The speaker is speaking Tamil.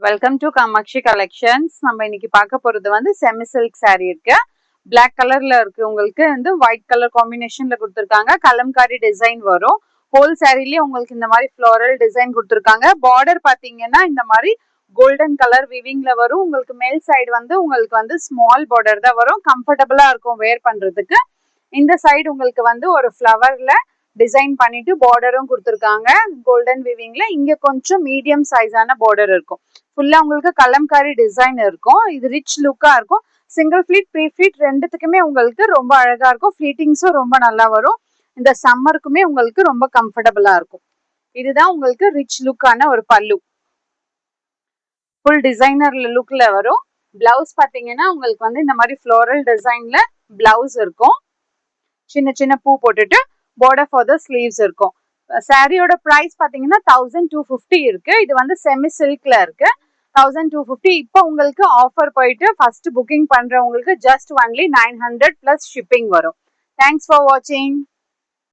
Welcome to Kamakshi collections. நம்ம இன்னைக்கு பார்க்க போறது வந்து செமி சில்க் saree இருக்கு. பிளாக் கலர்ல இருக்கு, உங்களுக்கு வந்து ஒயிட் கலர் காம்பினேஷன்ல கொடுத்துருக்காங்க. கலம்காரி டிசைன் வரும். ஹோல் சாரிலேயே உங்களுக்கு இந்த மாதிரி ஃப்ளோரல் டிசைன் கொடுத்துருக்காங்க. பார்டர் பாத்தீங்கன்னா இந்த மாதிரி கோல்டன் கலர் விவிங்ல வரும். உங்களுக்கு மேல் சைடு வந்து உங்களுக்கு வந்து ஸ்மால் பார்டர் தான் வரும். கம்ஃபர்டபுளா இருக்கும் வேர் பண்றதுக்கு. இந்த சைடு உங்களுக்கு வந்து ஒரு ஃப்ளவர்ல டிசைன் பண்ணிட்டு பார்டரும் கொடுத்துருக்காங்க கோல்டன் விவிங்ல. இங்க கொஞ்சம் மீடியம் சைஸான பார்டர் இருக்கும். ஃபுல்லா உங்களுக்கு கலம்காரி டிசைன் இருக்கும். இது ரிச் லுக்கா இருக்கும். சிங்கிள் ஃபிளீட் ப்ரீ ஃபிளீட் ரெண்டுத்துக்குமே உங்களுக்கு ரொம்ப அழகா இருக்கும். ஃபிளீட்டிங்ஸும் ரொம்ப நல்லா வரும். இந்த சம்மருக்குமே உங்களுக்கு ரொம்ப கம்ஃபர்டபுளா இருக்கும். இதுதான் உங்களுக்கு ரிச் லுக்கான ஒரு பல்லு. ஃபுல் டிசைனர் லுக்ல வரும். பிளவுஸ் பாத்தீங்கன்னா உங்களுக்கு வந்து இந்த மாதிரி ஃப்ளோரல் டிசைன்ல பிளவுஸ் இருக்கும். சின்ன சின்ன பூ போட்டுட்டு border for the sleeves இருக்கும். சாரியோட பிரைஸ் பாத்தீங்கன்னா 1250 இருக்கு. இது வந்து செமி சில்க்ல இருக்கு. 1250. இப்போ உங்களுக்கு ஆஃபர் போயிட்டு ஃபர்ஸ்ட் புக்கிங் பண்றவங்களுக்கு ஜஸ்ட் ஒன்லி 900 பிளஸ் ஷிப்பிங் வரும். தேங்க்ஸ் ஃபார் வாட்சிங்.